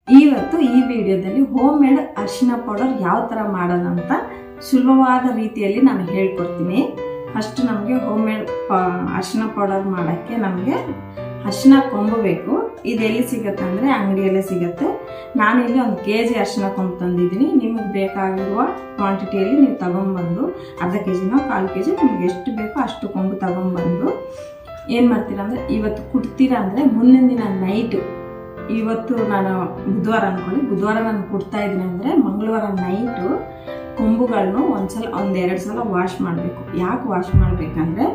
ಇವತ್ತು ಈ ವಿಡಿಯೋದಲ್ಲಿ ಹೋಮ್ ಮೇಡ್ ಅರಿಶಿನ ಪೌಡರ್ ಯಾವ ಥರ ಮಾಡೋದಂತ ಸುಲಭವಾದ ರೀತಿಯಲ್ಲಿ ನಾನು ಹೇಳ್ಕೊಡ್ತೀನಿ. ಫಸ್ಟ್ ನಮಗೆ ಹೋಮ್ ಮೇಡ್ ಅರಿಶಿನ ಪೌಡರ್ ಮಾಡೋಕ್ಕೆ ನಮಗೆ ಅರಿಶಿನ ಕೊಂಬು ಬೇಕು. ಇದು ಎಲ್ಲಿ ಸಿಗುತ್ತೆ ಅಂದರೆ ಅಂಗಡಿಯಲ್ಲೇ ಸಿಗುತ್ತೆ. ನಾನಿಲ್ಲಿ 1 kg ಅರಿಶಿನ ಕೊಂಬು ತಂದಿದ್ದೀನಿ. ನಿಮಗೆ ಬೇಕಾಗಿರುವ ಕ್ವಾಂಟಿಟಿಯಲ್ಲಿ ನೀವು ತಗೊಂಡ್ಬಂದು ಅರ್ಧ kgನೋ 1/4 kg ನಿಮ್ಗೆ ಎಷ್ಟು ಬೇಕೋ ಅಷ್ಟು ಕೊಂಬು ತಗೊಂಡ್ಬಂದು ಏನು ಮಾಡ್ತೀರಾ ಅಂದರೆ ಇವತ್ತು ಕುಟ್ತೀರಾ ಅಂದರೆ ಮುಂದಿನ ದಿನ ನೈಟು, ಇವತ್ತು ನಾನು ಬುಧವಾರ ಅಂದ್ಕೊಳ್ಳಿ, ಬುಧವಾರ ನಾನು ಕೊಡ್ತಾ ಇದ್ದೀನಿ ಅಂದರೆ ಮಂಗಳವಾರ ನೈಟು ಕೊಂಬುಗಳನ್ನು ಒಂದೆರಡು ಸಲ ವಾಶ್ ಮಾಡಬೇಕು. ಯಾಕೆ ವಾಶ್ ಮಾಡಬೇಕಂದ್ರೆ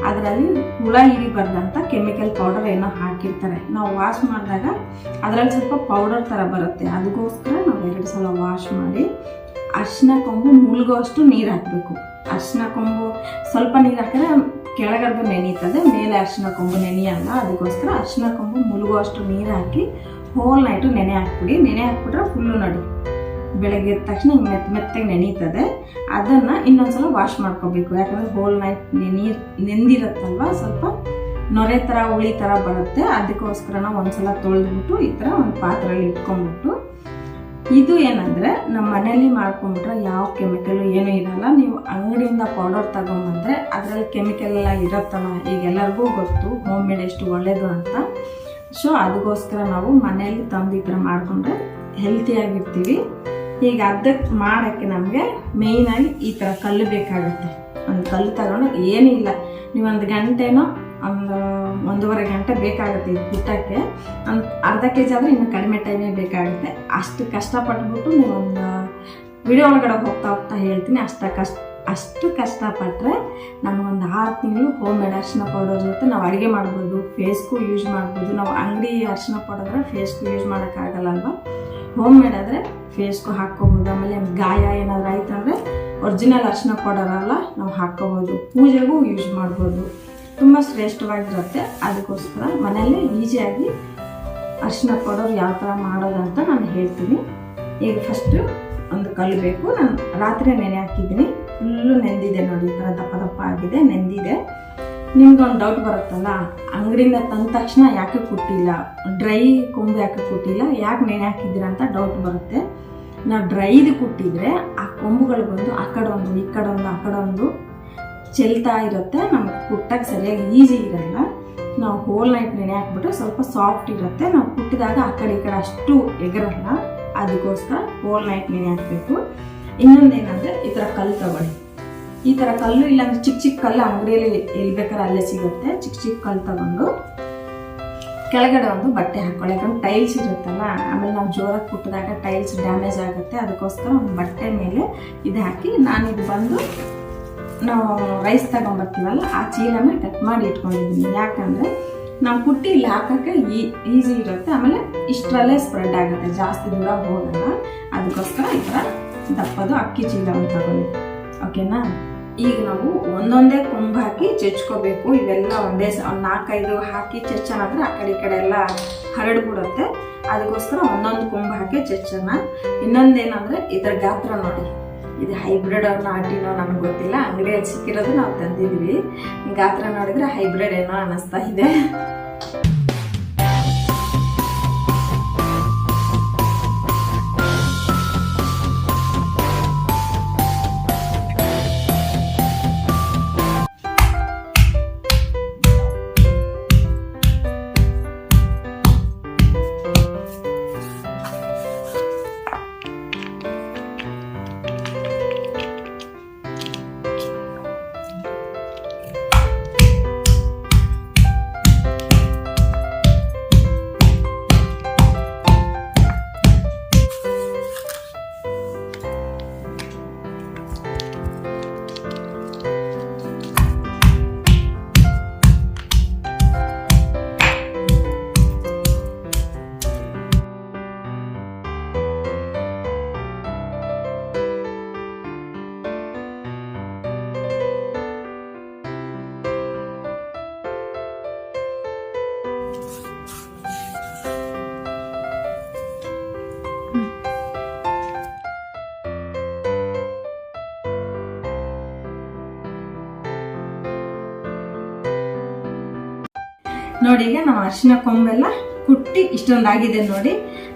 ಅದರಲ್ಲಿ ಹುಳ ಹಿಡಿಬಾರ್ದಂತ ಕೆಮಿಕಲ್ ಪೌಡರ್ ಏನೋ ಹಾಕಿರ್ತಾರೆ. ನಾವು ವಾಶ್ ಮಾಡಿದಾಗ ಅದರಲ್ಲಿ ಸ್ವಲ್ಪ ಪೌಡರ್ ಥರ ಬರುತ್ತೆ. ಅದಕ್ಕೋಸ್ಕರ ನಾವು 2 ಸಲ ವಾಶ್ ಮಾಡಿ ಅರಿಶಿನ ಕೊಂಬು ಮುಳುಗೋಷ್ಟು ನೀರು ಹಾಕಬೇಕು. ಅರಿಶಿನ ಕೊಂಬು ಸ್ವಲ್ಪ ನೀರು ಹಾಕಿದ್ರೆ ಕೆಳಗಡೆ ನೆನೀತದೆ, ಮೇಲೆ ಅರಿಶಿನ ಕೊಂಬು ನೆನೆಯಲ್ಲ. ಅದಕ್ಕೋಸ್ಕರ ಅರಿಶಿನ ಕೊಂಬು ಮುಳುಗುವಷ್ಟು ನೀರು ಹಾಕಿ ಹೋಲ್ ನೈಟು ನೆನೆ ಹಾಕ್ಬಿಡಿ. ನೆನೆ ಹಾಕ್ಬಿಟ್ರೆ ಫುಲ್ಲು ನೋಡಿ ಬೆಳಗ್ಗೆ ಎದ್ದ ತಕ್ಷಣ ಮೆತ್ತಗೆ ನೆನೀತದೆ. ಅದನ್ನು ಇನ್ನೊಂದ್ಸಲ ವಾಶ್ ಮಾಡ್ಕೋಬೇಕು. ಯಾಕಂದರೆ ಹೋಲ್ ನೈಟ್ ನೆಂದಿರುತ್ತಲ್ವ, ಸ್ವಲ್ಪ ನೊರೆ ಥರ ಹುಳಿ ಥರ ಬರುತ್ತೆ. ಅದಕ್ಕೋಸ್ಕರ ನಾವು ಒಂದ್ಸಲ ತೊಳೆದ್ಬಿಟ್ಟು ಈ ಥರ ಒಂದು ಪಾತ್ರೆಯಲ್ಲಿ ಇಟ್ಕೊಂಡ್ಬಿಟ್ಟು, ಇದು ಏನಂದರೆ ನಮ್ಮ ಮನೆಯಲ್ಲಿ ಮಾಡ್ಕೊಂಡ್ಬಿಟ್ರೆ ಯಾವ ಕೆಮಿಕಲ್ಲು ಏನೂ ಇರಲ್ಲ. ನೀವು ಅಂಗಡಿಯಿಂದ ಪೌಡರ್ ತಗೊಂಬಂದರೆ ಅದರಲ್ಲಿ ಕೆಮಿಕಲ್ ಎಲ್ಲ ಇರುತ್ತಲ್ಲ, ಈಗ ಎಲ್ಲರಿಗೂ ಗೊತ್ತು ಹೋಮ್ ಮೇಡ್ ಎಷ್ಟು ಒಳ್ಳೆಯದು ಅಂತ. ಸೊ ಅದಕ್ಕೋಸ್ಕರ ನಾವು ಮನೆಯಲ್ಲಿ ತಂದು ಈ ಥರ ಮಾಡಿಕೊಂಡ್ರೆ ಹೆಲ್ತಿಯಾಗಿರ್ತೀವಿ. ಈಗ ಅದಕ್ಕೆ ಮಾಡೋಕ್ಕೆ ನಮಗೆ ಮೇಯ್ನಾಗಿ ಈ ಥರ ಕಲ್ಲು ಬೇಕಾಗುತ್ತೆ. ಒಂದು ಕಲ್ಲು ತಗೊಂಡು ಏನಿಲ್ಲ, ನೀವು 1 ಗಂಟೆನೋ 1.5 ಗಂಟೆ ಬೇಕಾಗುತ್ತೆ ಇದು ಕುಟ್ಟಕ್ಕೆ. ಅರ್ಧ kg ಆದರೆ ಇನ್ನು ಕಡಿಮೆ ಟೈಮೇ ಬೇಕಾಗುತ್ತೆ. ಅಷ್ಟು ಕಷ್ಟಪಟ್ಬಿಟ್ಟು ನೀವು ಒಂದು ವಿಡಿಯೋ ಒಳಗಡೆ ಹೋಗ್ತಾ ಹೇಳ್ತೀನಿ. ಅಷ್ಟು ಕಷ್ಟಪಟ್ಟರೆ ನಾನು ಒಂದು 6 ತಿಂಗಳು ಹೋಮ್ ಮೇಡ್ ಅರಿಶಿನ ಪೌಡರ್ ಜೊತೆ ನಾವು ಅಡುಗೆ ಮಾಡ್ಬೋದು, ಫೇಸ್ಗೂ ಯೂಸ್ ಮಾಡ್ಬೋದು. ನಾವು ಅಂಗಡಿ ಅರಿಶಿನ ಪೌಡರ್ ಫೇಸ್ಗೂ ಯೂಸ್ ಮಾಡೋಕ್ಕಾಗಲ್ಲ ಅಲ್ವಾ. ಹೋಮ್ ಮೇಡ್ ಆದರೆ ಫೇಸ್ಗೂ ಹಾಕ್ಕೋಬೋದು. ಆಮೇಲೆ ಗಾಯ ಏನಾದರೂ ಆಯ್ತು ಅಂದರೆ ಒರಿಜಿನಲ್ ಅರಿಶಿನ ಪೌಡರ್ ಅಲ್ಲ ನಾವು ಹಾಕ್ಕೋಬೋದು, ಪೂಜೆಗೂ ಯೂಸ್ ಮಾಡ್ಬೋದು. ತುಂಬ ಶ್ರೇಷ್ಠವಾಗಿರುತ್ತೆ. ಅದಕ್ಕೋಸ್ಕರ ಮನೆಯಲ್ಲೇ ಈಸಿಯಾಗಿ ಅರಿಶಿನ ಪೌಡರ್ ಯಾವ ಥರ ಮಾಡೋದಂತ ನಾನು ಹೇಳ್ತೀನಿ. ಈಗ ಫಸ್ಟು ಒಂದು ಕಲ್ಲು ಬೇಕು. ನಾನು ರಾತ್ರಿ ನೆನೆ ಹಾಕಿದ್ದೀನಿ, ಫುಲ್ಲು ನೆಂದಿದೆ ನೋಡಿ, ಈ ಥರ ದಪ್ಪ ಆಗಿದೆ, ನೆಂದಿದೆ. ನಿಮ್ಗೊಂದು ಡೌಟ್ ಬರುತ್ತಲ್ಲ, ಅಂಗಡಿಯಿಂದ ತಂದ ತಕ್ಷಣ ಯಾಕೆ ಕುಟ್ಟಿಲ್ಲ, ಡ್ರೈ ಕೊಂಬು ಯಾಕೆ ಕುಟ್ಟಿಲ್ಲ, ಯಾಕೆ ನೆನೆ ಹಾಕಿದ್ದೀರಾ ಅಂತ ಡೌಟ್ ಬರುತ್ತೆ. ನಾವು ಡ್ರೈದು ಕುಟ್ಟಿದ್ರೆ ಆ ಕೊಂಬುಗಳು ಬಂದು ಆ ಕಡೆ ಒಂದು ಈ ಕಡೆ ಒಂದು ಚೆಲ್ತಾ ಇರುತ್ತೆ. ನಮ್ಗೆ ಕುಟ್ಟಕ್ಕೆ ಸರಿಯಾಗಿ ಈಸಿ ಇರಲ್ಲ. ನಾವು ಹೋಲ್ ನೈಟ್ ನೆನೆ ಹಾಕ್ಬಿಟ್ರೆ ಸ್ವಲ್ಪ ಸಾಫ್ಟ್ ಇರುತ್ತೆ. ನಾವು ಕುಟ್ಟಿದಾಗ ಆ ಕಡೆ ಈ ಕಡೆ ಅಷ್ಟು ಎಗರಲ್ಲ. ಅದಕ್ಕೋಸ್ಕರ ಹೋಲ್ ನೈಟ್ ನೆನೆ ಹಾಕಬೇಕು. ಇನ್ನೊಂದೇನಂದರೆ ಈ ಥರ ಕಲ್ಲು ತಗೊಳ್ಳಿ. ಈ ಥರ ಕಲ್ಲು ಇಲ್ಲಾಂದ್ರೆ ಚಿಕ್ಕ ಕಲ್ಲು ಅಂಗಡಿಯಲ್ಲಿ ಎಲ್ಲಿ ಬೇಕಾದ್ರೆ ಅಲ್ಲೇ ಸಿಗುತ್ತೆ. ಚಿಕ್ಕ ಕಲ್ಲು ತಗೊಂಡು ಕೆಳಗಡೆ ಒಂದು ಬಟ್ಟೆ ಹಾಕ್ಕೊಳ್ಳಿ. ಯಾಕಂದ್ರೆ ಟೈಲ್ಸ್ ಇರುತ್ತಲ್ಲ, ಆಮೇಲೆ ನಾವು ಜೋರಾಗಿ ಕುಟ್ಟಿದಾಗ ಟೈಲ್ಸ್ ಡ್ಯಾಮೇಜ್ ಆಗುತ್ತೆ. ಅದಕ್ಕೋಸ್ಕರ ಒಂದು ಬಟ್ಟೆ ಮೇಲೆ ಇದು ಹಾಕಿ, ನಾನಿದು ಬಂದು ನಾವು ರೈಸ್ ತಗೊಂಬರ್ತೀವಲ್ಲ ಆ ಚೀಲನ ಕಟ್ ಮಾಡಿ ಇಟ್ಕೊಂಡಿದ್ದೀನಿ. ಯಾಕಂದರೆ ನಾವು ಕುಟ್ಟಿ ಇಲ್ಲಿ ಹಾಕೋಕ್ಕೆ ಈಸಿ ಇರುತ್ತೆ. ಆಮೇಲೆ ಇಷ್ಟರಲ್ಲೇ ಸ್ಪ್ರೆಡ್ ಆಗುತ್ತೆ, ಜಾಸ್ತಿ ದೂರ ಹೋಗಲ್ಲ. ಅದಕ್ಕೋಸ್ಕರ ಈ ಥರ ದಪ್ಪದು ಅಕ್ಕಿ ಚೀಲವನ್ನು ತಗೊಳ್ಳಿ, ಓಕೆನಾ. ಈಗ ನಾವು ಒಂದೊಂದೇ ಕೊಂಬು ಹಾಕಿ ಚೆಚ್ಕೋಬೇಕು. ಇವೆಲ್ಲ ಒಂದೇ 4-5 ಹಾಕಿ ಚೆಚ್ಚೋಣಾದ್ರೆ ಆ ಕಡೆ ಈ ಕಡೆ ಎಲ್ಲ ಹರಡ್ಬಿಡುತ್ತೆ. ಅದಕ್ಕೋಸ್ಕರ ಒಂದೊಂದು ಕೊಂಬು ಹಾಕಿ ಚೆಚ್ಚೋಣ. ಇನ್ನೊಂದೇನಂದರೆ ಇದರ ಗಾತ್ರ ನೋಡಿ, ಇದು ಹೈಬ್ರಿಡ್ ನಾಟಿನೋ ನನಗೆ ಗೊತ್ತಿಲ್ಲ, ಅಂಗಡಿಯಲ್ಲಿ ಸಿಕ್ಕಿರೋದು ನಾವು ತಂದಿದ್ದೀವಿ. ಗಾತ್ರ ನೋಡಿದರೆ ಹೈಬ್ರಿಡ್ ಏನೋ ಅನ್ನಿಸ್ತಾ ಇದೆ. ನೋಡಿ, ಈಗ ನಾವು ಅರಿಶಿನ ಕೊಂಬೆಲ್ಲ ಕುಟ್ಟಿ ಇಷ್ಟೊಂದಾಗಿದೆ ನೋಡಿ.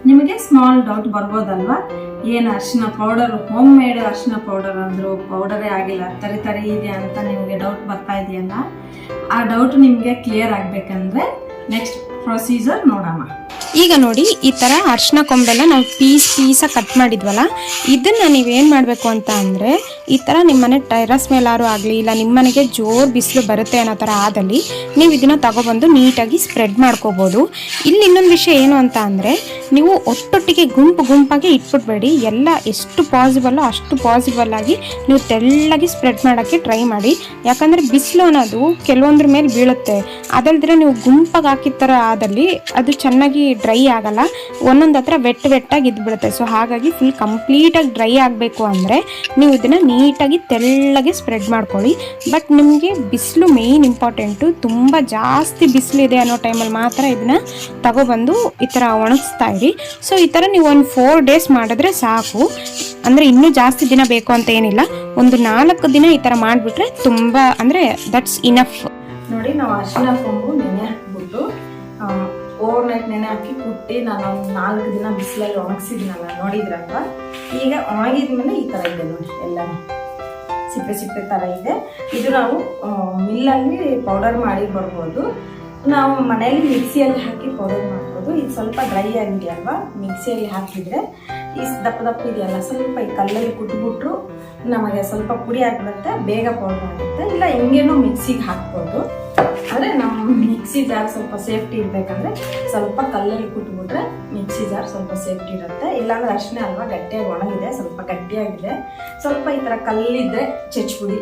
ನಿಮಗೆ ಸ್ಮಾಲ್ ಡೌಟ್ ಬರ್ಬೋದಲ್ವಾ, ಏನು ಅರಿಶಿನ ಪೌಡರ್, ಹೋಮ್ ಮೇಡ್ ಅರಿಶಿನ ಪೌಡರ್ ಅಂದರು, ಪೌಡರೇ ಆಗಿಲ್ಲ, ತರಿ ಇದೆ ಅಂತ ನಿಮಗೆ ಡೌಟ್ ಬರ್ತಾ ಇದೆಯಲ್ಲ. ಆ ಡೌಟ್ ನಿಮಗೆ ಕ್ಲಿಯರ್ ಆಗಬೇಕಂದ್ರೆ ನೆಕ್ಸ್ಟ್ ಪ್ರೊಸೀಜರ್ ನೋಡೋಣ. ಈಗ ನೋಡಿ, ಈ ಥರ ಅರಿಶಿನ ಕೊಂಬೆಲ್ಲ ನಾವು ಪೀಸಾಗಿ ಕಟ್ ಮಾಡಿದ್ವಲ್ಲ, ಇದನ್ನು ನೀವೇನು ಮಾಡಬೇಕು ಅಂತ ಅಂದರೆ, ಈ ಥರ ನಿಮ್ಮ ಮನೆ ಟೆರಸ್ ಮೇಲಾರು ಆಗಲಿ, ಇಲ್ಲ ನಿಮ್ಮ ಮನೆಗೆ ಜೋರು ಬಿಸಿಲು ಬರುತ್ತೆ ಅನ್ನೋ ಥರ ಆದಲ್ಲಿ ನೀವು ಇದನ್ನು ತಗೊಬಂದು ನೀಟಾಗಿ ಸ್ಪ್ರೆಡ್ ಮಾಡ್ಕೋಬೋದು. ಇಲ್ಲಿ ಇನ್ನೊಂದು ವಿಷಯ ಏನು ಅಂತ ಅಂದರೆ, ನೀವು ಒಟ್ಟೊಟ್ಟಿಗೆ ಗುಂಪಾಗಿ ಇಟ್ಬಿಡ್ಬೇಡಿ. ಎಲ್ಲ ಎಷ್ಟು ಪಾಸಿಬಲ್ಲೋ ಅಷ್ಟು ಪಾಸಿಬಲ್ ಆಗಿ ನೀವು ತೆಳ್ಳಗೆ ಸ್ಪ್ರೆಡ್ ಮಾಡೋಕ್ಕೆ ಟ್ರೈ ಮಾಡಿ. ಯಾಕಂದರೆ ಬಿಸಿಲು ಅನ್ನೋದು ಕೆಲವೊಂದ್ರ ಮೇಲೆ ಬೀಳುತ್ತೆ. ಅದಲ್ದಿರ ನೀವು ಗುಂಪಾಗಿ ಹಾಕಿದ ಥರ ಆದಲ್ಲಿ ಅದು ಚೆನ್ನಾಗಿ ಡ್ರೈ ಆಗಲ್ಲ, ಒಂದೊಂದು ಹತ್ರ ವೆಟ್ಟಾಗಿ ಇದ್ಬಿಡುತ್ತೆ. ಸೊ ಹಾಗಾಗಿ ಫುಲ್ ಕಂಪ್ಲೀಟಾಗಿ ಡ್ರೈ ಆಗಬೇಕು ಅಂದರೆ ನೀವು ಇದನ್ನು ನೀಟಾಗಿ ತೆಳ್ಳಗೆ ಸ್ಪ್ರೆಡ್ ಮಾಡ್ಕೊಳ್ಳಿ. ಬಟ್ ನಿಮಗೆ ಬಿಸಿಲು ಮೇಯ್ನ್ ಇಂಪಾರ್ಟೆಂಟು. ತುಂಬ ಜಾಸ್ತಿ ಬಿಸಿಲಿದೆ ಅನ್ನೋ ಟೈಮಲ್ಲಿ ಮಾತ್ರ ಇದನ್ನು ತಗೊಬಂದು ಈ ಥರ ಒಣಗಿಸ್ತಾ ಇರಿ. ಸೊ ಈ ಥರ ನೀವು ಒಂದು 4 days ಮಾಡಿದ್ರೆ ಸಾಕು. ಅಂದರೆ ಇನ್ನೂ ಜಾಸ್ತಿ ದಿನ ಬೇಕು ಅಂತ ಏನಿಲ್ಲ, ಒಂದು 4 ದಿನ ಈ ಥರ ಮಾಡಿಬಿಟ್ರೆ ತುಂಬ, ಅಂದರೆ ದಟ್ಸ್ ಇನಫ್. ನೋಡಿ, ನಾವು ಅರಿಶಿನ ಕೊಂಬು ನೆನೆ ಹಾಕ್ಬಿಟ್ಟು ಓವರ್ನೈಟ್ ನೆನೆ ಹಾಕಿ ಕುಟ್ಟಿ ನಾನು ಒಂದು 4 ದಿನ ಬಿಸಿಲಲ್ಲಿ ಒಣಗಿಸಿದ್ನಲ್ಲ, ನೋಡಿದ್ರಲ್ವ. ಈಗ ಒಣಗಿದ್ಮೇಲೆ ಈ ಥರ ಇದೆ ನೋಡಿ, ಎಲ್ಲ ಸಿಪ್ಪೆ ಥರ ಇದೆ. ಇದು ನಾವು ಮಿಲ್ಲಲ್ಲಿ ಪೌಡರ್ ಮಾಡಿ ಬರ್ಬೋದು, ನಾವು ಮನೆಯಲ್ಲಿ ಮಿಕ್ಸಿಯಲ್ಲಿ ಹಾಕಿ ಪೌಡರ್ ಮಾಡ್ಬೋದು. ಇದು ಸ್ವಲ್ಪ ಡ್ರೈ ಆಗಿದೆಯಲ್ವಾ, ಮಿಕ್ಸಿಯಲ್ಲಿ ಹಾಕಿದರೆ ಈ ದಪ್ಪ ಇದೆಯಲ್ಲ, ಸ್ವಲ್ಪ ಈ ಕಲ್ಲಲ್ಲಿ ಕುಟ್ಬಿಟ್ರು ನಮಗೆ ಸ್ವಲ್ಪ ಪುಡಿ ಆಗಿಬಿಡುತ್ತೆ, ಬೇಗ ಪೌಡರ್ ಆಗುತ್ತೆ. ಇಲ್ಲ ಹಿಂಗೇನು ಮಿಕ್ಸಿಗೆ ಹಾಕ್ಬೋದು. ಆದರೆ ನಮ್ಮ ಮಿಕ್ಸಿ ಜಾರ್ ಸ್ವಲ್ಪ ಸೇಫ್ಟಿ ಇರಬೇಕಂದ್ರೆ ಸ್ವಲ್ಪ ಕಲ್ಲಲ್ಲಿ ಕುಟ್ಬಿಟ್ರೆ ಮಿಕ್ಸಿ ಜಾರ್ ಸ್ವಲ್ಪ ಸೇಫ್ಟಿ ಇರುತ್ತೆ. ಇಲ್ಲಾಂದ್ರೆ ಅರಿಶಿನ ಅಲ್ವಾ, ಗಟ್ಟಿಯಾಗಿ ಒಣಗಿದೆ, ಸ್ವಲ್ಪ ಗಟ್ಟಿಯಾಗಿದೆ. ಸ್ವಲ್ಪ ಈ ಥರ ಕಲ್ಲಿದ್ದರೆ ಚೆಚ್ಬಿಡಿ.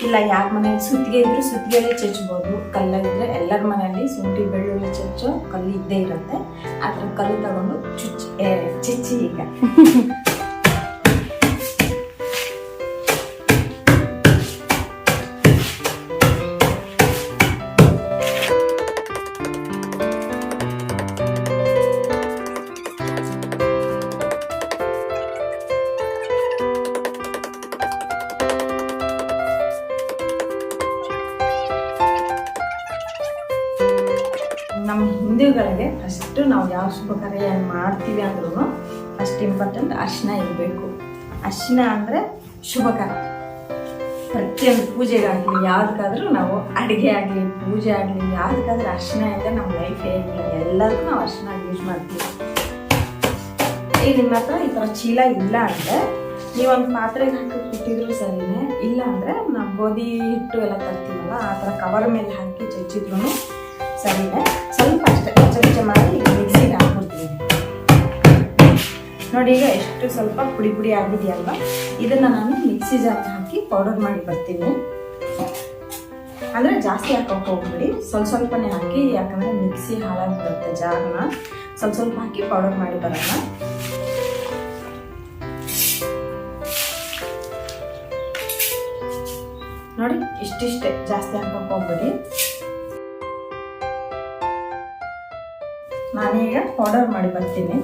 ಇಲ್ಲ ಯಾರ ಮನೆಯಲ್ಲಿ ಸುತ್ತಿಗೆ ಇದ್ರೂ ಸುತ್ತಿಗೆಯಲ್ಲಿ ಚೆಚ್ಬೋದು. ಕಲ್ಲಲ್ಲಿದ್ದರೆ ಎಲ್ಲರ ಮನೆಯಲ್ಲಿ ಶುಂಠಿ ಬೆಳ್ಳುಳ್ಳಿ ಚೆಚ್ಚೋ ಕಲ್ಲು ಇದ್ದೇ ಇರುತ್ತೆ. ಆ ಥರ ಕಲ್ಲು ತಗೊಂಡು ಚಿಚ್ಚಿ ಈಗ ನಮ್ಮ ಹಿಂದೂಗಳಿಗೆ ಫಸ್ಟು ನಾವು ಯಾವ ಶುಭ ಕಾರ್ಯ ಮಾಡ್ತೀವಿ ಅಂದ್ರೂ ಫಸ್ಟ್ ಇಂಪಾರ್ಟೆಂಟ್ ಅರಿಶಿನ ಇರಬೇಕು. ಅರಿಶಿನ ಅಂದರೆ ಶುಭಕರ. ಪ್ರತಿಯೊಂದು ಪೂಜೆಗಾಗಲಿ ಯಾವುದಕ್ಕಾದ್ರೂ ನಾವು ಅಡುಗೆ ಆಗಲಿ ಪೂಜೆ ಆಗಲಿ ಯಾವುದಕ್ಕಾದ್ರೂ ಅರಿಶಿನ ಇದೆ, ನಮ್ಮ ಲೈಫೇ ಇಲ್ಲ. ಎಲ್ಲದಕ್ಕೂ ನಾವು ಅರಿಶಿನ ಯೂಸ್ ಮಾಡ್ತೀವಿ. ಈಗ ನಿಮ್ಮ ಹತ್ರ ಈ ಥರ ಚೀಲ ಇಲ್ಲ ಅಂದರೆ ನೀವೊಂದು ಪಾತ್ರೆಗೆ ಹಾಕಿ ಕುಟ್ಟಿದ್ರು ಸರಿನೇ, ಇಲ್ಲ ಅಂದರೆ ನಾವು ಗೋಧಿ ಹಿಟ್ಟು ಎಲ್ಲ ತರ್ತೀವಲ್ಲ, ಆ ಥರ ಕವರ್ ಮೇಲೆ ಹಾಕಿ ಚಚ್ಚಿದ್ರು ಸರಿನೇ. ಸ್ವಲ್ಪ ಅಷ್ಟೇ ಚಮಚ ಮಾಡಿ ಮಿಕ್ಸಿಗೆ ಹಾಕ್ಬಿಡ್ತೀವಿ ನೋಡಿ. ಈಗ ಎಷ್ಟು ಸ್ವಲ್ಪ ಪುಡಿ ಆಗಿದೆಯಲ್ವ, ಇದನ್ನು ನಾನು ಮಿಕ್ಸಿ ಜಾರ್ಗೆ ಹಾಕಿ ಪೌಡರ್ ಮಾಡಿ ಬರ್ತೀನಿ. ಅಂದರೆ ಜಾಸ್ತಿ ಹಾಕೋಕೆ ಹೋಗ್ಬಿಡಿ, ಸ್ವಲ್ಪನೇ ಹಾಕಿ, ಯಾಕಂದರೆ ಮಿಕ್ಸಿ ಹಾಳಾಗಿ ಬರುತ್ತೆ. ಜಾರ್ನ ಸ್ವಲ್ಪ ಹಾಕಿ ಪೌಡರ್ ಮಾಡಿ ಬರೋಣ. ನೋಡಿ, ಇಷ್ಟಿಷ್ಟೇ, ಜಾಸ್ತಿ ಹಾಕೋಕೆ ಹೋಗ್ಬಿಡಿ. ನಾನೀಗ ಪೌಡರ್ ಮಾಡಿ ಬರ್ತೀನಿ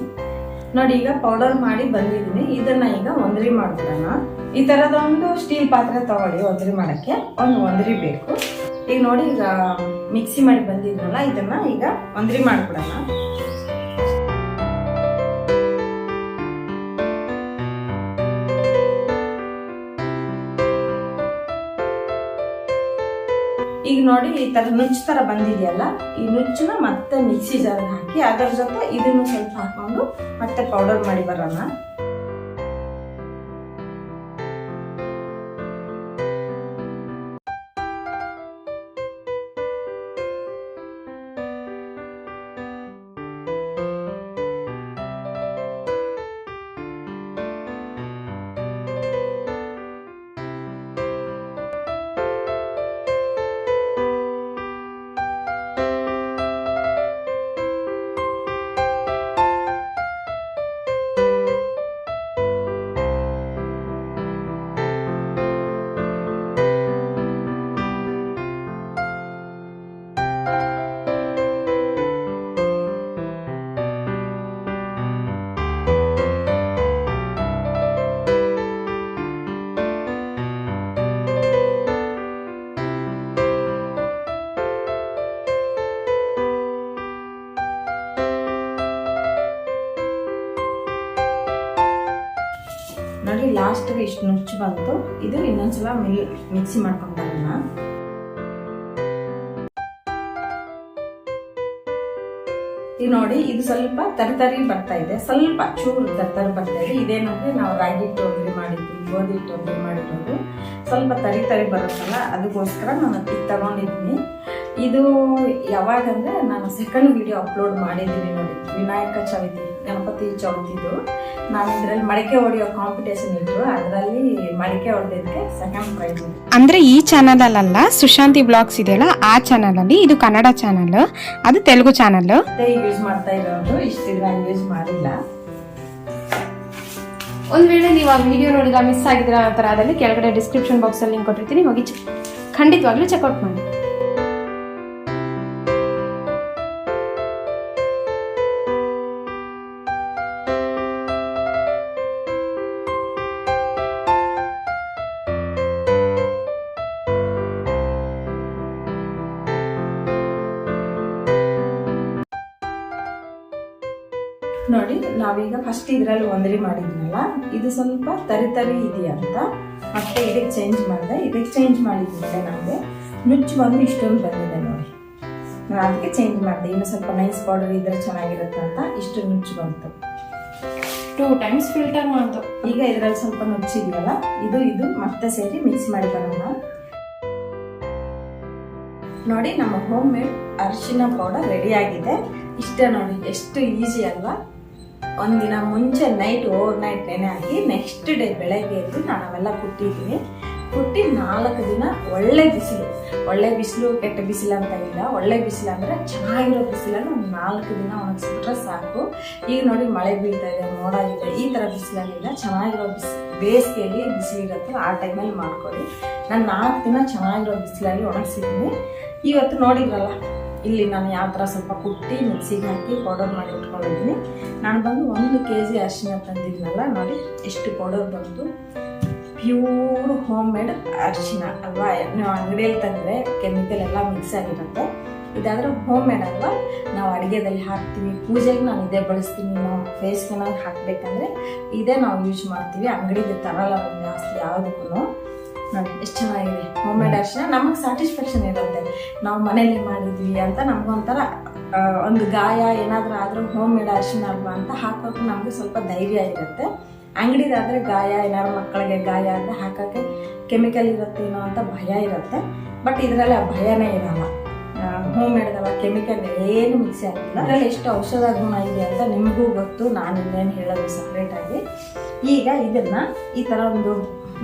ನೋಡಿ. ಈಗ ಪೌಡರ್ ಮಾಡಿ ಬಂದಿದ್ದೀನಿ. ಇದನ್ನ ಈಗ ಒಂದ್ರಿ ಮಾಡ್ಬಿಡೋಣ. ಈ ಥರದೊಂದು ಸ್ಟೀಲ್ ಪಾತ್ರೆ ತಗೊಳ್ಳಿ. ಒಂದ್ರಿ ಮಾಡೋಕ್ಕೆ ಒಂದು ಒಂದ್ರಿ ಬೇಕು. ಈಗ ನೋಡಿ, ಈಗ ಮಿಕ್ಸಿ ಮಾಡಿ ಬಂದಿದ್ನಲ್ಲ, ಇದನ್ನ ಈಗ ಒಂದ್ರಿ ಮಾಡ್ಬಿಡೋಣ. ಈಗ ನೋಡಿ, ಈ ಥರ ನುಚ್ಚು ಥರ ಬಂದಿದೆಯಲ್ಲ, ಈ ನುಚ್ಚನ್ನ ಮತ್ತೆ ಮಿಕ್ಸಿ ಜಾರ್ಗೆ ಹಾಕಿ ಅದರ ಜೊತೆ ಇದನ್ನು ಸ್ವಲ್ಪ ಹಾಕೊಂಡು ಮತ್ತೆ ಪೌಡರ್ ಮಾಡಿ ಬರೋಣ. ನೋಡಿ ಲಾಸ್ಟ್ಗೆ ಇಷ್ಟು ನುಚ್ಚು ಬಂತು. ಇದು ಇನ್ನೊಂದ್ಸಲ ಮಿಕ್ಸಿ ಮಾಡ್ಕೊಂಡಾಗ ಈಗ ನೋಡಿ ಇದು ಸ್ವಲ್ಪ ತರಿ ಬರ್ತಾ ಇದೆ, ಸ್ವಲ್ಪ ಚೂರು ತರಿ ಬರ್ತಾ ಇದೆ. ಇದೇನಂದ್ರೆ ನಾವು ರಾಗಿ ಹಿಟ್ಟು ಒಗ್ಗರಣೆ ಮಾಡಿದ್ವಿ, ಗೋಧಿ ಹಿಟ್ಟು ಒಗ್ಗರಣೆ ಮಾಡಿರೋದು, ಸ್ವಲ್ಪ ತರಿ ಬರುತ್ತಲ್ಲ ಅದಕ್ಕೋಸ್ಕರ ನಾನು ಇದು ತಗೊಂಡಿದ್ದೀನಿ. ಇದು ಯಾವಾಗಂದ್ರೆ ನಾನು ಸೆಕೆಂಡ್ ವಿಡಿಯೋ ಅಪ್ಲೋಡ್ ಮಾಡಿದ್ದೀನಿ ನೋಡಿ, ವಿನಾಯಕ ಚವಿತಿ ಗಣಪತಿ ಚೌತಿದು. ನಾನು ಇದರಲ್ಲಿ ಮಡಿಕೆ ಹೊಡೆಯೋ ಕಾಂಪಿಟೇಷನ್ ಇದ್ರು, ಅದರಲ್ಲಿ ಮಡಿಕೆ ಹೊಡೆದಿದ್ದಕ್ಕೆ ಸೆಕೆಂಡ್ ಪ್ರೈಸ್. ಅಂದ್ರೆ ಈ ಚಾನಲ್ ಅಲ್ಲ, ಸುಶಾಂತಿ ಬ್ಲಾಗ್ಸ್ ಇದೆಯಲ್ಲ ಆ ಚಾನಲ್ ಅಲ್ಲಿ. ಇದು ಕನ್ನಡ ಚಾನಲ್, ಅದು ತೆಲುಗು ಚಾನಲ್. ಯೂಸ್ ಮಾಡ್ತಾ ಇರೋದು, ಇಷ್ಟು ಯೂಸ್ ಮಾಡಿಲ್ಲ. ಒಂದ್ ವೇಳೆ ನೀವು ಆ ವಿಡಿಯೋ ನೋಡಿದ ಮಿಸ್ ಆಗಿದ್ರೆ ಆ ಥರ ಅದಲ್ಲಿ ಕೆಳಗಡೆ ಡಿಸ್ಕ್ರಿಪ್ಷನ್ ಬಾಕ್ಸ್ ಅಲ್ಲಿ ಲಿಂಕ್ ಕೊಟ್ಟಿರ್ತೀನಿ, ಹೋಗಿ ಖಂಡಿತವಾಗ್ಲೂ ಚೆಕ್ಔಟ್ ಮಾಡಿ. ನೋಡಿ ನಾವೀಗ ಫಸ್ಟ್ ಇದರಲ್ಲಿ ಒಂದರಿ ಮಾಡಿದ್ನಲ್ಲ, ಇದು ಸ್ವಲ್ಪ ತರಿ ಇದೆಯಾ ಅಂತ ಮತ್ತೆ ಇದಕ್ಕೆ ಚೇಂಜ್ ಮಾಡಿದೆ. ಇದಕ್ಕೆ ಚೇಂಜ್ ಮಾಡಿದ್ಮೇಲೆ ನಮಗೆ ನುಚ್ಚು ಬಂದು ಇಷ್ಟೊಂದು ಬಂದಿದೆ ನೋಡಿ, ನಾನು ಅದಕ್ಕೆ ಚೇಂಜ್ ಮಾಡಿದೆ. ಇನ್ನು ಸ್ವಲ್ಪ ನೈಸ್ ಪೌಡರ್ ಇದ್ರೆ ಚೆನ್ನಾಗಿರುತ್ತೆ ಅಂತ ಇಷ್ಟು ನುಚ್ಚು ಬಂತು. 2 times ಫಿಲ್ಟರ್ ಮಾಡ್ತು. ಈಗ ಇದರಲ್ಲಿ ಸ್ವಲ್ಪ ನುಚ್ಚಿದೆಯಲ್ಲ, ಇದು ಮತ್ತೆ ಸೇರಿ ಮಿಕ್ಸ್ ಮಾಡಿ ಬರೋಣ. ನೋಡಿ ನಮ್ಮ ಹೋಮ್ ಮೇಡ್ ಅರಿಶಿನ ಪೌಡರ್ ರೆಡಿ ಆಗಿದೆ. ಇಷ್ಟೇ ನೋಡಿ, ಎಷ್ಟು ಈಸಿ ಅಲ್ವಾ. ಒಂದಿನ ಮುಂಚೆ ಓವರ್ ನೈಟ್ ನೆನೆ ಹಾಕಿ ನೆಕ್ಸ್ಟ್ ಡೇ ಬೆಳಗ್ಗೆ ಎದ್ದು ನಾನು ಅವೆಲ್ಲ ಕುಟ್ಟಿದ್ದೀನಿ. ಕುಟ್ಟಿ 4 ದಿನ ಒಳ್ಳೆ ಬಿಸಿಲು ಕೆಟ್ಟ ಬಿಸಿಲು ಅಂತ ಇಲ್ಲ, ಒಳ್ಳೆ ಬಿಸಿಲು ಅಂದರೆ ಚೆನ್ನಾಗಿರೋ ಬಿಸಿಲಲ್ಲಿ ಒಂದು 4 ದಿನ ಒಣಗಿಸ್ಬಿಟ್ರೆ ಸಾಕು. ಈಗ ನೋಡಿ ಮಳೆ ಬೀಳ್ತಾ ಇದೆ, ಮೋಡ ಇದೆ, ಈ ಥರ ಬಿಸಿಲಲ್ಲಿಲ್ಲ, ಚೆನ್ನಾಗಿರೋ ಬೇಸಿಗೆಯಲ್ಲಿ ಬಿಸಿಲು ಇರುತ್ತೆ ಆ ಟೈಮಲ್ಲಿ ಮಾಡ್ಕೊಳ್ಳಿ. ನಾನು 4 ದಿನ ಚೆನ್ನಾಗಿರೋ ಬಿಸಿಲಲ್ಲಿ ಒಣಗಿಸಿದ್ದೀನಿ. ಇವತ್ತು ನೋಡಿದ್ರಲ್ಲ ಇಲ್ಲಿ ನಾನು ಯಾವ ಥರ ಸ್ವಲ್ಪ ಕುಟ್ಟಿ ಮಿಕ್ಸಿಗೆ ಹಾಕಿ ಪೌಡರ್ ಮಾಡಿ ಇಟ್ಕೊಂಡಿದ್ದೀನಿ. ನಾನು ಬಂದು 1 kg ಅರಿಶಿನ ತಂದಿದ್ನಲ್ಲ, ನೋಡಿ ಎಷ್ಟು ಪೌಡರ್ ಬಂತು. ಪ್ಯೂರ್ ಹೋಮ್ ಮೇಡ್ ಅರಿಶಿನ ಅಲ್ವಾ. ನೀವು ಅಂಗಡಿಯಲ್ಲಿ ತಂದರೆ ಕೆಮಿಕಲ್ ಎಲ್ಲ ಮಿಕ್ಸ್ ಆಗಿರುತ್ತೆ. ಇದಾದರೆ ಹೋಮ್ ಮೇಡ್ ಅಲ್ವಾ, ನಾವು ಅಡುಗೆದಲ್ಲಿ ಹಾಕ್ತೀವಿ, ಪೂಜೆಗೆ ನಾನು ಇದೇ ಬಳಸ್ತೀನಿ. ನಾವು ಫೇಸ್ಗೆ ನಾವು ಹಾಕಬೇಕಂದ್ರೆ ಇದೇ ನಾವು ಯೂಸ್ ಮಾಡ್ತೀವಿ, ಅಂಗಡಿಗೆ ತರಲ್ಲ ಜಾಸ್ತಿ ಯಾವುದಕ್ಕೂ. ನೋಡಿ ಎಷ್ಟು ಚೆನ್ನಾಗಿದೆ ಹೋಮ್ ಮೇಡ್ ಅರಿಶಿನ. ನಮಗೆ ಸ್ಯಾಟಿಸ್ಫ್ಯಾಕ್ಷನ್ ಇರುತ್ತೆ, ನಾವು ಮನೇಲಿ ಮಾಡಿದ್ವಿ ಅಂತ ನಮಗೊಂಥರ ಒಂದು ಗಾಯ ಏನಾದರೂ ಆದರೂ ಹೋಮ್ ಮೇಡ್ ಅರಿಶಿನ ಅಲ್ವಾ ಅಂತ ಹಾಕೋಕೆ ನಮಗೆ ಸ್ವಲ್ಪ ಧೈರ್ಯ ಇರುತ್ತೆ. ಅಂಗಡಿದಾದರೆ ಗಾಯ ಏನಾದ್ರು ಮಕ್ಕಳಿಗೆ ಗಾಯ ಆದರೆ ಹಾಕೋಕ್ಕೆ ಕೆಮಿಕಲ್ ಇರುತ್ತೇನೋ ಅಂತ ಭಯ ಇರುತ್ತೆ. ಬಟ್ ಇದರಲ್ಲಿ ಆ ಭಯನೇ ಇರಲ್ಲ. ಹೋಮ್ ಮೇಡ್ದಲ್ಲ, ಕೆಮಿಕಲ್ ಏನು ಮಿಕ್ಸ್ ಆಗಿಲ್ಲ. ಅದರಲ್ಲಿ ಎಷ್ಟು ಔಷಧ ಗುಣ ಇದೆ ಅಂತ ನಿಮಗೂ ಗೊತ್ತು, ನಾನು ಇನ್ನೇನು ಹೇಳೋದು ಸಪ್ರೇಟಾಗಿ. ಈಗ ಇದನ್ನು ಈ ಥರ ಒಂದು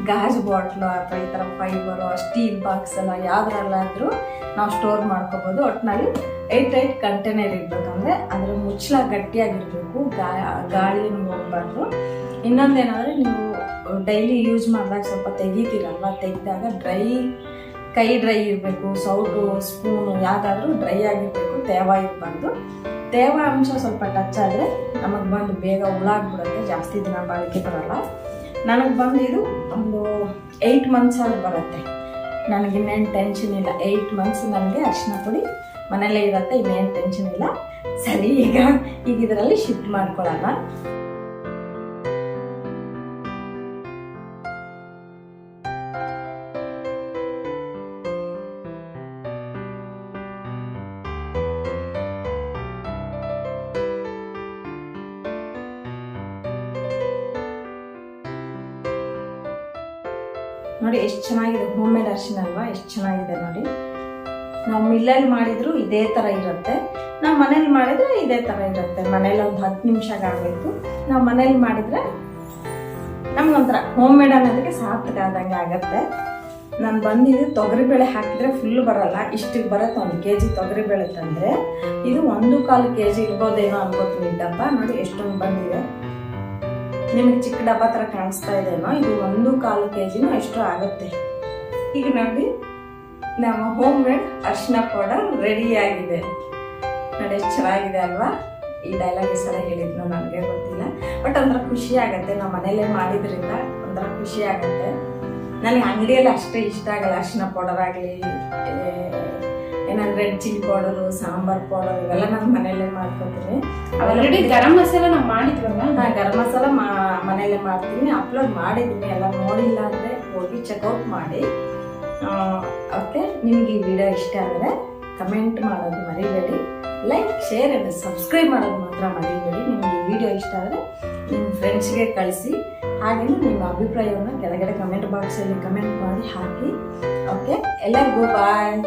ಗಾಜು ಬಾಟ್ಲು ಅಥವಾ ಈ ಥರ ಫೈಬರು ಸ್ಟೀಲ್ ಬಾಕ್ಸ್ ಎಲ್ಲ ಯಾವುದ್ರಲ್ಲಾದರೂ ನಾವು ಸ್ಟೋರ್ ಮಾಡ್ಕೋಬೋದು. ಒಟ್ಟಿನಲ್ಲಿ 8 ಕಂಟೈನರ್ ಇರಬೇಕಂದ್ರೆ ಅದರ ಮುಚ್ಚಳ ಗಟ್ಟಿಯಾಗಿರಬೇಕು, ಗಾಳಿಯನ್ನು ಹೋಗಬಾರ್ದು. ಇನ್ನೊಂದೇನಾದರೆ ನೀವು ಡೈಲಿ ಯೂಸ್ ಮಾಡಿದಾಗ ಸ್ವಲ್ಪ ತೆಗಿತೀರಲ್ವ, ತೆಗೆದಾಗ ಕೈ ಡ್ರೈ ಇರಬೇಕು, ಸೌಟು ಸ್ಪೂನು ಯಾವುದಾದ್ರೂ ಡ್ರೈ ಆಗಿರಬೇಕು, ತೇವ ಇರಬಾರ್ದು. ತೇವಾಂಶ ಸ್ವಲ್ಪ ಟಚ್ ಆದರೆ ನಮಗೆ ಬಂದು ಬೇಗ ಹುಳಾಗ್ಬಿಡುತ್ತೆ, ಜಾಸ್ತಿ ದಿನ ಬಾಳಿಕೆ ಬರೋಲ್ಲ. ನನಗೆ ಬಂದು ಇದು ಒಂದು 8 months ಆಗಿ ಬರುತ್ತೆ. ನನಗಿನ್ನೇನು ಟೆನ್ಷನ್ ಇಲ್ಲ. 8 months ನನಗೆ ಅರಿಶಿನ ಪುಡಿ ಮನೆಯಲ್ಲೇ ಇರುತ್ತೆ, ಇನ್ನೇನು ಟೆನ್ಷನ್ ಇಲ್ಲ. ಸರಿ, ಈಗ ಇದರಲ್ಲಿ ಶಿಫ್ಟ್ ಮಾಡ್ಕೊಳ್ಳೋಣ. ನೋಡಿ ಎಷ್ಟು ಚೆನ್ನಾಗಿದೆ ಹೋಮ್ ಮೇಡ್ ಅರಿಶಿನ ಅಲ್ವಾ, ಎಷ್ಟು ಚೆನ್ನಾಗಿದೆ ನೋಡಿ. ನಾವು ಮಿಲ್ಲಲ್ಲಿ ಮಾಡಿದ್ರು ಇದೇ ಥರ ಇರುತ್ತೆ, ನಾವು ಮನೇಲಿ ಮಾಡಿದ್ರೆ ಇದೇ ಥರ ಇರುತ್ತೆ. ಮನೇಲಿ ಒಂದು 10 ನಿಮಿಷ ಆಗಬೇಕು. ನಾವು ಮನೇಲಿ ಮಾಡಿದರೆ ನಮ್ಗೊಂಥರ ಹೋಮ್ ಮೇಡ್ ಅನ್ನೋದಕ್ಕೆ ಸಾರ್ಥಕ ಆದಂಗೆ ಆಗತ್ತೆ. ನಾನು ಬಂದಿದ್ದು ತೊಗರಿಬೇಳೆ ಹಾಕಿದ್ರೆ ಫುಲ್ ಬರಲ್ಲ, ಇಷ್ಟಿಗೆ ಬರುತ್ತೆ. 1 kg ತೊಗರಿಬೇಳೆ ತಂದರೆ ಇದು 1.25 kg ಇರ್ಬೋದೇನೋ ಅನ್ಕೋತೀನಿ. ಡಬ್ಬ ನೋಡಿ ಎಷ್ಟೊಂದು ಬಂದಿದೆ. ನಿಮಗೆ ಚಿಕ್ಕ ಡಬ್ಬ ಥರ ಕಾಣಿಸ್ತಾ ಇದೆನೋ, ಇದು 1.25 kg ಎಷ್ಟು ಆಗುತ್ತೆ. ಈಗ ನೋಡಿ ನಮ್ಮ ಹೋಮ್ ಮೇಡ್ ಅರಿಶಿನ ಪೌಡರ್ ರೆಡಿ ಆಗಿದೆ. ನೋಡಿ ಎಷ್ಟು ಚೆನ್ನಾಗಿದೆ ಅಲ್ವಾ. ಈ ಡೈಲಾಗ್ ಈ ಸಲ ಹೇಳಿದ್ನು ನನಗೆ ಗೊತ್ತಿಲ್ಲ, ಬಟ್ ಒಂಥರ ಖುಷಿ ಆಗುತ್ತೆ. ನಾವು ಮನೇಲೇ ಮಾಡಿದ್ರಿಂದ ಒಂಥರ ಖುಷಿ ಆಗುತ್ತೆ. ನನಗೆ ಅಂಗಡಿಯಲ್ಲಿ ಅಷ್ಟೇ ಇಷ್ಟ ಆಗಲ್ಲ ಅರಿಶಿನ ಪೌಡರ್ ಆಗಲಿ, ಏನಾದ್ರು red chilli powder, sambar powder ಇವೆಲ್ಲ ನಾನು ಮನೆಯಲ್ಲೇ ಮಾಡ್ಕೊತೀನಿ. ಆಲ್ರೆಡಿ ಗರಂ ಮಸಾಲ ನಾವು ಮಾಡಿದ್ವಲ್ಲ, ಗರಂ ಮಸಾಲ ಮನೇಲಿ ಮೇಲೆ ಮಾಡ್ತೀನಿ, ಅಪ್ಲೋಡ್ ಮಾಡಿದ್ದೀನಿ. ಎಲ್ಲ ನೋಡಿಲ್ಲ ಅಂದರೆ ಹೋಗಿ ಚೆಕ್ಔಟ್ ಮಾಡಿ. ಓಕೆ, ನಿಮ್ಗೆ ಈ ವಿಡಿಯೋ ಇಷ್ಟ ಆದರೆ ಕಮೆಂಟ್ ಮಾಡೋದು ಮರಿಬೇಡಿ, ಲೈಕ್ ಶೇರ್ ಆ್ಯಂಡ್ ಸಬ್ಸ್ಕ್ರೈಬ್ ಮಾಡೋದು ಮಾತ್ರ ಮರಿಬೇಡಿ. ನಿಮಗೆ ಈ ವಿಡಿಯೋ ಇಷ್ಟ ಆದರೆ ನಿಮ್ಮ ಫ್ರೆಂಡ್ಸ್ಗೆ ಕಳಿಸಿ. ಹಾಗೆಯೇ ನಿಮ್ಮ ಅಭಿಪ್ರಾಯವನ್ನು ಕೆಳಗಡೆ ಕಮೆಂಟ್ ಬಾಕ್ಸಲ್ಲಿ ಕಮೆಂಟ್ ಮಾಡಿ ಹಾಕಿ. ಓಕೆ, ಎಲ್ಲರಿಗೂ ಬಾಯ್.